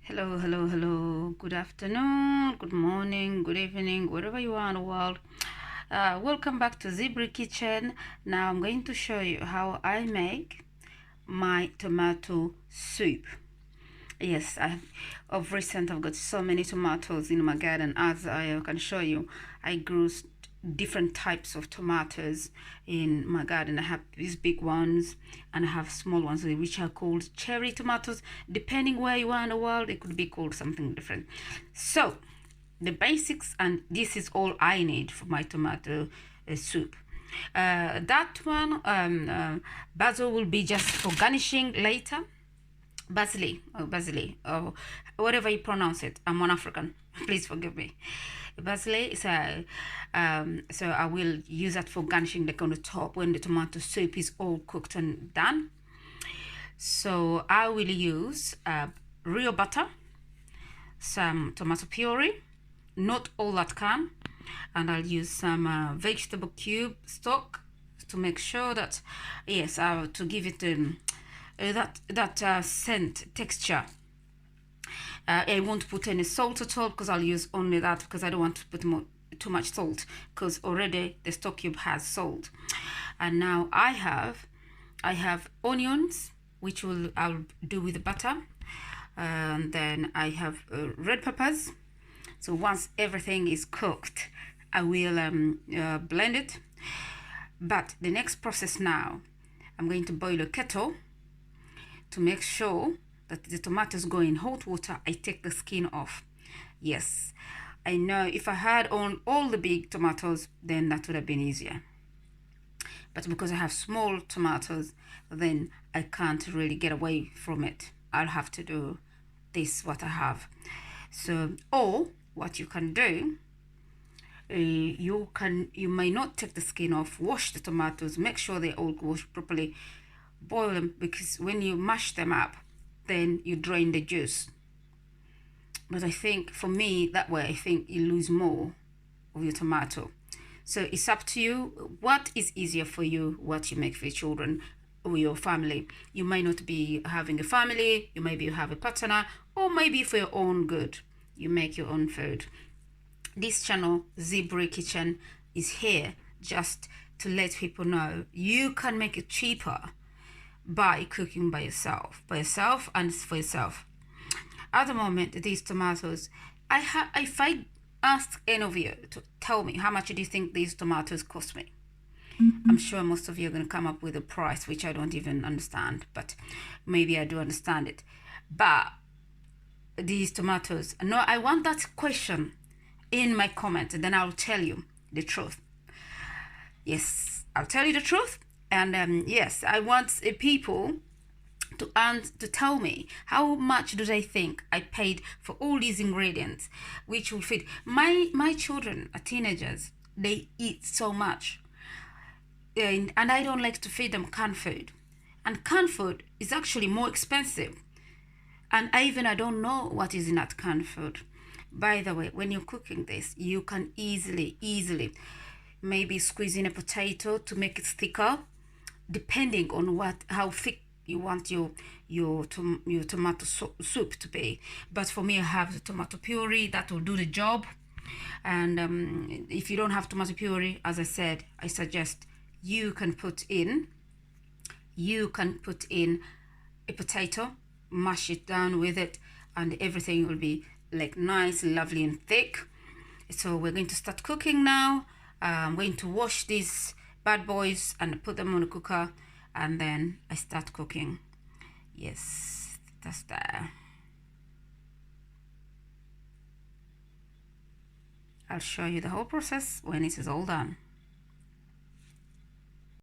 Hello, hello, hello. Good afternoon, good morning, good evening, wherever you are in the world. Welcome back to Zebra Kitchen. Now I'm going to show you how I make my tomato soup. Yes, of recent I've got so many tomatoes in my garden. As I can show you, I grew different types of tomatoes in my garden. I have these big ones and I have small ones which are called cherry tomatoes. Depending where you are in the world, it could be called something different. So the basics, and this is all I need for my tomato soup. That one, basil will be just for garnishing later. Basil, or whatever you pronounce it. I'm one African. Please forgive me. Basil. So I will use that for garnishing, like on the top when the tomato soup is all cooked and done. So I will use real butter, some tomato puree, not all that can, and I'll use some vegetable cube stock to make sure that, yes, to give it that scent texture. I won't put any salt at all because I'll use only that, because I don't want to put too much salt, because already the stock cube has salt. And now I have onions, which I'll do with butter, and then I have red peppers. So once everything is cooked, I will blend it. But the next process now, I'm going to boil a kettle to make sure that the tomatoes go in hot water. I take the skin off. Yes, I know if I had on all the big tomatoes, then that would have been easier. But because I have small tomatoes, then I can't really get away from it. I'll have to do this, what I have. So, or what you can do, you may not take the skin off, wash the tomatoes, make sure they're all washed properly, boil them, because when you mash them up, then you drain the juice. But I think for me, that way, I think you lose more of your tomato. So it's up to you what is easier for you, what you make for your children or your family. You may not be having a family, you maybe have a partner, or maybe for your own good, you make your own food. This channel, Zebra Kitchen, is here just to let people know you can make it cheaper by cooking by yourself and for yourself. At the moment, these tomatoes, if I ask any of you to tell me how much do you think these tomatoes cost me, I'm sure most of you are going to come up with a price which I don't even understand, but maybe I do understand it. But these tomatoes, no, I want that question in my comment, and then I'll tell you the truth. Yes, I'll tell you the truth. And yes, I want people to tell me how much do they think I paid for all these ingredients, which will feed my children are teenagers. They eat so much, and I don't like to feed them canned food, and canned food is actually more expensive. And I don't know what is in that canned food. By the way, when you're cooking this, you can easily maybe squeeze in a potato to make it thicker, depending on how thick you want your tomato soup to be. But for me, I have the tomato puree that will do the job. And if you don't have tomato puree, as I said, I suggest you can put in a potato, mash it down with it, and everything will be like nice, lovely, and thick. So we're going to start cooking now. I'm going to wash these bad boys and put them on the cooker, and then I start cooking. Yes, that's there. I'll show you the whole process when it is all done.